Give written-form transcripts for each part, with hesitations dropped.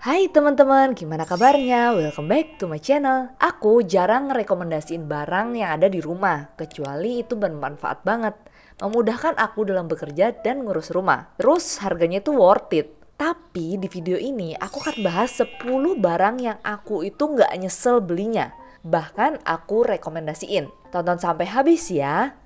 Hai teman-teman, gimana kabarnya? Welcome back to my channel. Aku jarang rekomendasiin barang yang ada di rumah, kecuali itu bermanfaat banget. Memudahkan aku dalam bekerja dan ngurus rumah. Terus harganya itu worth it. Tapi di video ini aku akan bahas 10 barang yang aku itu nggak nyesel belinya. Bahkan aku rekomendasiin. Tonton sampai habis ya.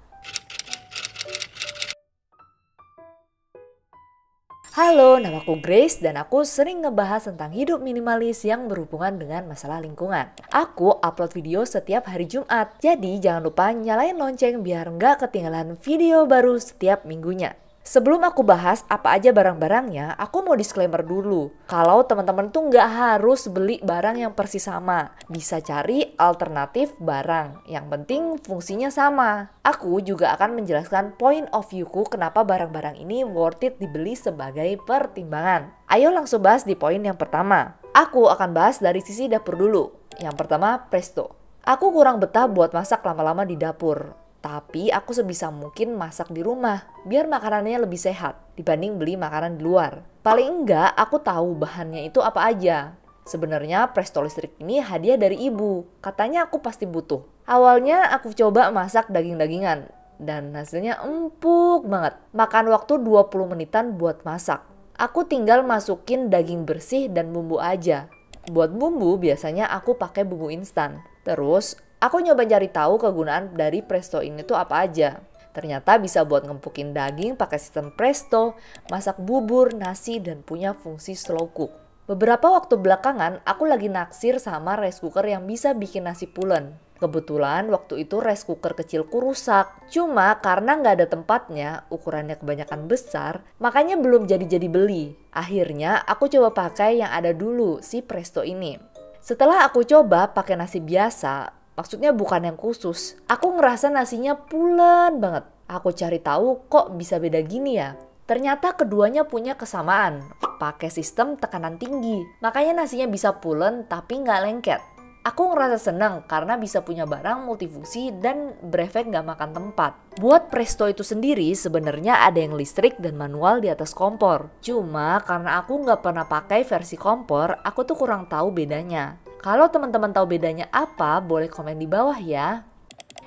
Halo, namaku Grace dan aku sering ngebahas tentang hidup minimalis yang berhubungan dengan masalah lingkungan. Aku upload video setiap hari Jumat, jadi jangan lupa nyalain lonceng biar nggak ketinggalan video baru setiap minggunya. Sebelum aku bahas apa aja barang-barangnya, aku mau disclaimer dulu. Kalau teman-teman tuh nggak harus beli barang yang persis sama. Bisa cari alternatif barang. Yang penting fungsinya sama. Aku juga akan menjelaskan point of view-ku kenapa barang-barang ini worth it dibeli sebagai pertimbangan. Ayo langsung bahas di poin yang pertama. Aku akan bahas dari sisi dapur dulu. Yang pertama, presto. Aku kurang betah buat masak lama-lama di dapur. Tapi aku sebisa mungkin masak di rumah, biar makanannya lebih sehat dibanding beli makanan di luar. Paling enggak aku tahu bahannya itu apa aja. Sebenarnya presto listrik ini hadiah dari ibu, katanya aku pasti butuh. Awalnya aku coba masak daging-dagingan, dan hasilnya empuk banget. Makan waktu 20 menitan buat masak. Aku tinggal masukin daging bersih dan bumbu aja. Buat bumbu biasanya aku pakai bumbu instan. Terus aku nyoba cari tahu kegunaan dari presto ini tuh apa aja. Ternyata bisa buat ngempukin daging pakai sistem presto, masak bubur, nasi, dan punya fungsi slow cook. Beberapa waktu belakangan aku lagi naksir sama rice cooker yang bisa bikin nasi pulen. Kebetulan waktu itu rice cooker kecilku rusak. Cuma karena nggak ada tempatnya, ukurannya kebanyakan besar, makanya belum jadi-jadi beli. Akhirnya aku coba pakai yang ada dulu, si presto ini. Setelah aku coba pakai nasi biasa, maksudnya bukan yang khusus, aku ngerasa nasinya pulen banget. Aku cari tahu kok bisa beda gini ya. Ternyata keduanya punya kesamaan, pakai sistem tekanan tinggi. Makanya nasinya bisa pulen tapi nggak lengket. Aku ngerasa senang karena bisa punya barang multifungsi dan berefek nggak makan tempat. Buat presto itu sendiri sebenarnya ada yang listrik dan manual di atas kompor. Cuma karena aku nggak pernah pakai versi kompor, aku tuh kurang tahu bedanya. Kalau teman-teman tahu bedanya apa, boleh komen di bawah ya.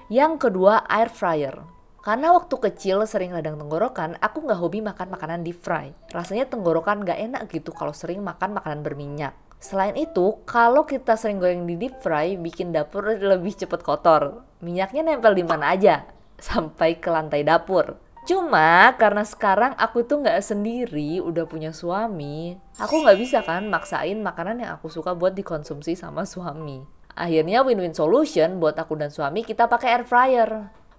Yang kedua, air fryer. Karena waktu kecil sering radang tenggorokan, aku nggak hobi makan makanan deep fry. Rasanya tenggorokan nggak enak gitu kalau sering makan makanan berminyak. Selain itu, kalau kita sering goreng di deep fry, bikin dapur lebih cepet kotor. Minyaknya nempel di mana aja, sampai ke lantai dapur. Cuma karena sekarang aku tuh nggak sendiri, udah punya suami, aku nggak bisa kan maksain makanan yang aku suka buat dikonsumsi sama suami. Akhirnya win-win solution buat aku dan suami, kita pakai air fryer.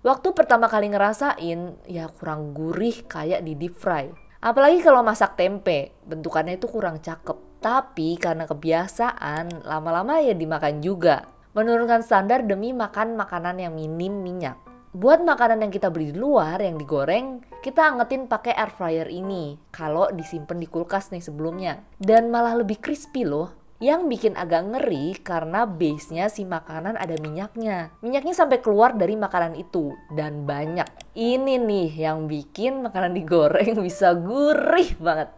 Waktu pertama kali ngerasain, ya kurang gurih kayak di deep fry. Apalagi kalau masak tempe, bentukannya itu kurang cakep. Tapi karena kebiasaan, lama-lama ya dimakan juga. Menurunkan standar demi makan makanan yang minim minyak. Buat makanan yang kita beli di luar, yang digoreng, kita angetin pakai air fryer ini. Kalau disimpan di kulkas nih sebelumnya. Dan malah lebih crispy loh. Yang bikin agak ngeri karena base-nya si makanan ada minyaknya. Minyaknya sampai keluar dari makanan itu. Dan banyak. Ini nih yang bikin makanan digoreng bisa gurih banget.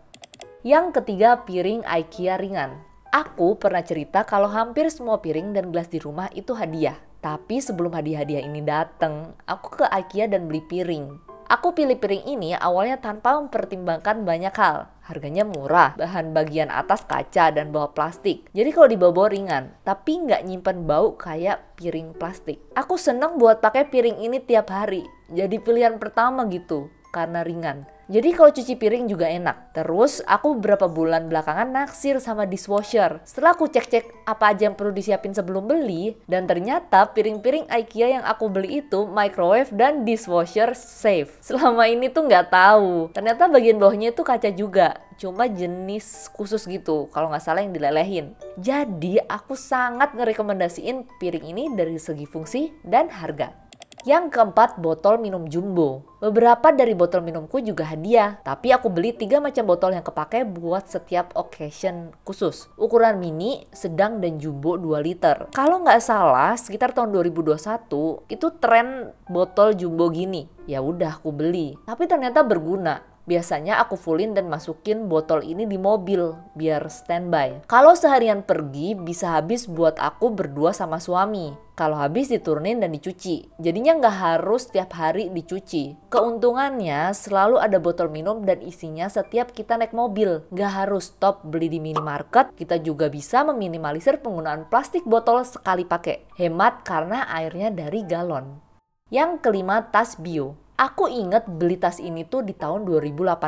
Yang ketiga, piring IKEA ringan. Aku pernah cerita kalau hampir semua piring dan gelas di rumah itu hadiah. Tapi sebelum hadiah-hadiah ini datang, aku ke IKEA dan beli piring. Aku pilih piring ini awalnya tanpa mempertimbangkan banyak hal. Harganya murah, bahan bagian atas kaca dan bawah plastik. Jadi kalau dibawa ringan, tapi nggak nyimpen bau kayak piring plastik. Aku seneng buat pakai piring ini tiap hari. Jadi pilihan pertama gitu, karena ringan. Jadi kalau cuci piring juga enak. Terus aku beberapa bulan belakangan naksir sama dishwasher. Setelah aku cek-cek apa aja yang perlu disiapin sebelum beli, dan ternyata piring-piring IKEA yang aku beli itu microwave dan dishwasher safe. Selama ini tuh nggak tahu. Ternyata bagian bawahnya itu kaca juga. Cuma jenis khusus gitu, kalau nggak salah yang dilelehin. Jadi aku sangat ngerekomendasiin piring ini dari segi fungsi dan harga. Yang keempat, botol minum jumbo. Beberapa dari botol minumku juga hadiah, tapi aku beli 3 macam botol yang kepake buat setiap occasion khusus. Ukuran mini, sedang, dan jumbo 2 liter. Kalau nggak salah, sekitar tahun 2021, itu tren botol jumbo gini. Ya udah aku beli, tapi ternyata berguna. Biasanya aku fullin dan masukin botol ini di mobil biar standby. Kalau seharian pergi bisa habis buat aku berdua sama suami. Kalau habis diturunin dan dicuci. Jadinya nggak harus tiap hari dicuci. Keuntungannya selalu ada botol minum dan isinya setiap kita naik mobil. Nggak harus stop beli di minimarket. Kita juga bisa meminimalisir penggunaan plastik botol sekali pakai. Hemat karena airnya dari galon. Yang kelima, tas bio. Aku inget beli tas ini tuh di tahun 2018.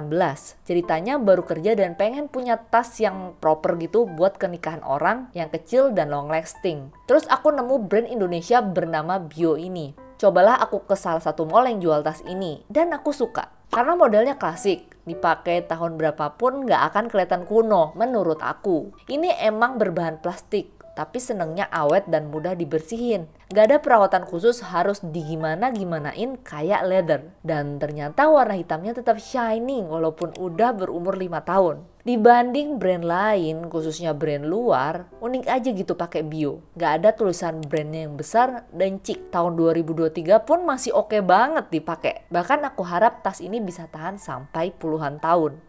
Ceritanya baru kerja dan pengen punya tas yang proper gitu buat kenikahan orang yang kecil dan long lasting. Terus aku nemu brand Indonesia bernama Bio ini. Cobalah aku ke salah satu mall yang jual tas ini dan aku suka. Karena modelnya klasik, dipakai tahun berapapun nggak akan kelihatan kuno menurut aku. Ini emang berbahan plastik, tapi senengnya awet dan mudah dibersihin. Gak ada perawatan khusus harus digimana-gimanain kayak leather. Dan ternyata warna hitamnya tetap shining walaupun udah berumur 5 tahun. Dibanding brand lain, khususnya brand luar, unik aja gitu pakai bio. Gak ada tulisan brandnya yang besar dan chic. Tahun 2023 pun masih oke banget dipakai. Bahkan aku harap tas ini bisa tahan sampai puluhan tahun.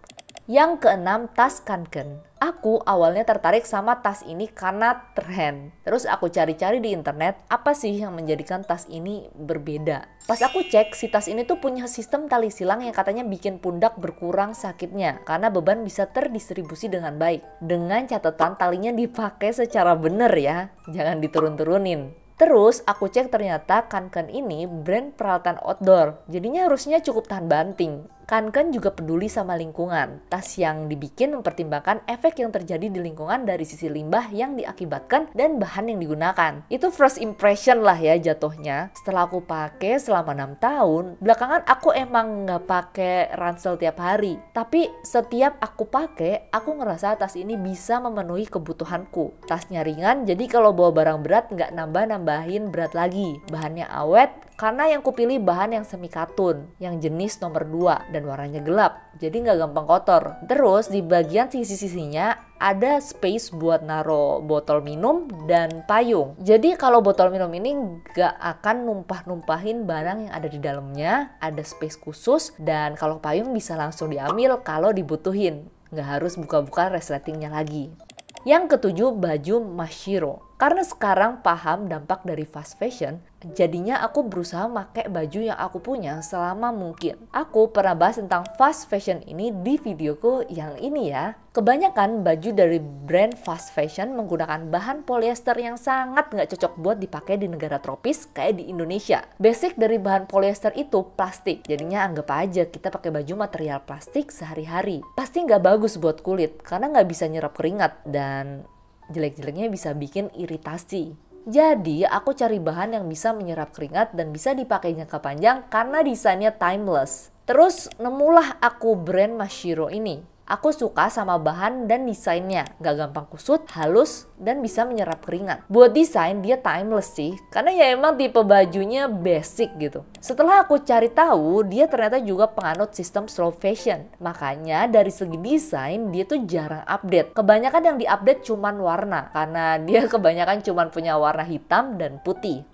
Yang keenam, tas Kanken. Aku awalnya tertarik sama tas ini karena tren. Terus aku cari-cari di internet apa sih yang menjadikan tas ini berbeda. Pas aku cek, si tas ini tuh punya sistem tali silang yang katanya bikin pundak berkurang sakitnya karena beban bisa terdistribusi dengan baik. Dengan catatan talinya dipakai secara bener ya, jangan diturun-turunin. Terus aku cek ternyata Kanken ini brand peralatan outdoor, jadinya harusnya cukup tahan banting. Kanken juga peduli sama lingkungan. Tas yang dibikin mempertimbangkan efek yang terjadi di lingkungan dari sisi limbah yang diakibatkan dan bahan yang digunakan. Itu first impression lah ya jatuhnya. Setelah aku pakai selama 6 tahun, belakangan aku emang nggak pakai ransel tiap hari. Tapi setiap aku pakai, aku ngerasa tas ini bisa memenuhi kebutuhanku. Tasnya ringan, jadi kalau bawa barang berat nggak nambah-nambahin berat lagi. Bahannya awet, karena yang kupilih bahan yang semi katun, yang jenis nomor 2 dan warnanya gelap, jadi nggak gampang kotor. Terus di bagian sisi-sisinya ada space buat naro botol minum dan payung. Jadi kalau botol minum ini nggak akan numpah-numpahin barang yang ada di dalamnya, ada space khusus, dan kalau payung bisa langsung diambil kalau dibutuhin. Nggak harus buka-buka resletingnya lagi. Yang ketujuh, baju Mashiro. Karena sekarang paham dampak dari fast fashion, jadinya aku berusaha pakai baju yang aku punya selama mungkin. Aku pernah bahas tentang fast fashion ini di videoku yang ini ya. Kebanyakan baju dari brand fast fashion menggunakan bahan polyester yang sangat nggak cocok buat dipakai di negara tropis kayak di Indonesia. Basic dari bahan polyester itu plastik, jadinya anggap aja kita pakai baju material plastik sehari-hari. Pasti nggak bagus buat kulit karena nggak bisa nyerap keringat dan jelek-jeleknya bisa bikin iritasi. Jadi aku cari bahan yang bisa menyerap keringat dan bisa dipakai jangka panjang karena desainnya timeless. Terus nemulah aku brand Mashiro ini. Aku suka sama bahan dan desainnya, gak gampang kusut, halus, dan bisa menyerap keringat. Buat desain dia timeless sih, karena ya emang tipe bajunya basic gitu. Setelah aku cari tahu, dia ternyata juga penganut sistem slow fashion. Makanya dari segi desain dia tuh jarang update. Kebanyakan yang diupdate cuman warna, karena dia kebanyakan cuman punya warna hitam dan putih.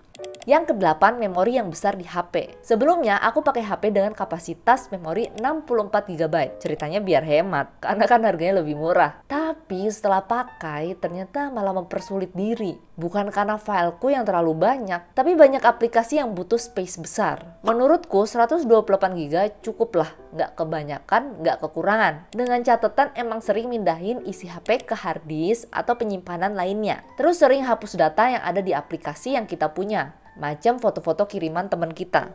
Yang kedelapan, memori yang besar di HP. Sebelumnya aku pakai HP dengan kapasitas memori 64 GB. Ceritanya biar hemat, karena kan harganya lebih murah. Tapi setelah pakai ternyata malah mempersulit diri. Bukan karena fileku yang terlalu banyak, tapi banyak aplikasi yang butuh space besar. Menurutku 128 GB cukup lah, nggak kebanyakan, nggak kekurangan. Dengan catatan emang sering mindahin isi HP ke hard disk atau penyimpanan lainnya. Terus sering hapus data yang ada di aplikasi yang kita punya, macam foto-foto kiriman teman kita.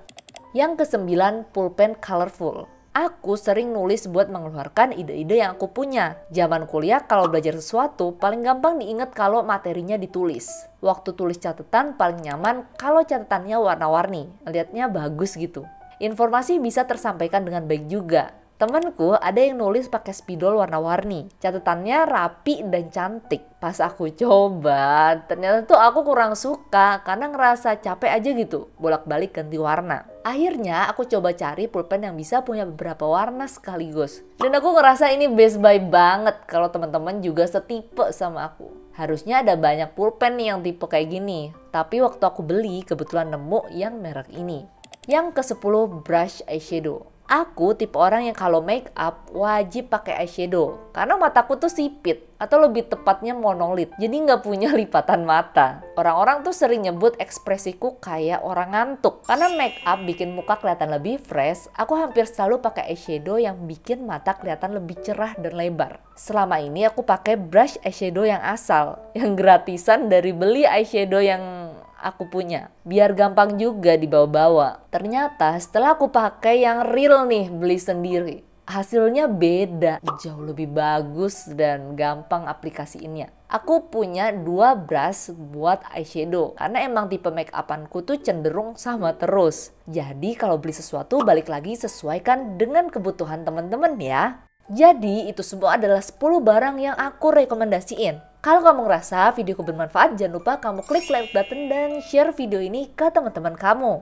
Yang kesembilan, pulpen colorful. Aku sering nulis buat mengeluarkan ide-ide yang aku punya. Zaman kuliah kalau belajar sesuatu paling gampang diingat kalau materinya ditulis. Waktu tulis catatan paling nyaman kalau catatannya warna-warni, lihatnya bagus gitu. Informasi bisa tersampaikan dengan baik juga. Temenku ada yang nulis pakai spidol warna-warni. Catatannya rapi dan cantik. Pas aku coba, ternyata tuh aku kurang suka karena ngerasa capek aja gitu bolak-balik ganti warna. Akhirnya aku coba cari pulpen yang bisa punya beberapa warna sekaligus. Dan aku ngerasa ini best buy banget kalau teman-teman juga setipe sama aku. Harusnya ada banyak pulpen nih yang tipe kayak gini. Tapi waktu aku beli kebetulan nemu yang merek ini. Yang ke-10, brush eyeshadow. Aku tipe orang yang kalau make up wajib pakai eyeshadow karena mataku tuh sipit atau lebih tepatnya monolit, jadi nggak punya lipatan mata. Orang-orang tuh sering nyebut ekspresiku kayak orang ngantuk. Karena make up bikin muka kelihatan lebih fresh, aku hampir selalu pakai eyeshadow yang bikin mata kelihatan lebih cerah dan lebar. Selama ini aku pakai brush eyeshadow yang asal, yang gratisan dari beli eyeshadow yang aku punya, biar gampang juga dibawa-bawa. Ternyata setelah aku pakai yang real nih, beli sendiri, hasilnya beda, jauh lebih bagus dan gampang aplikasiinnya. Aku punya 2 brush buat eyeshadow karena emang tipe make upanku tuh cenderung sama terus. Jadi kalau beli sesuatu balik lagi sesuaikan dengan kebutuhan teman-teman ya. Jadi itu semua adalah 10 barang yang aku rekomendasiin. Kalau kamu ngerasa videoku bermanfaat, jangan lupa kamu klik like button dan share video ini ke teman-teman kamu.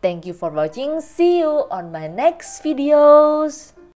Thank you for watching. See you on my next videos.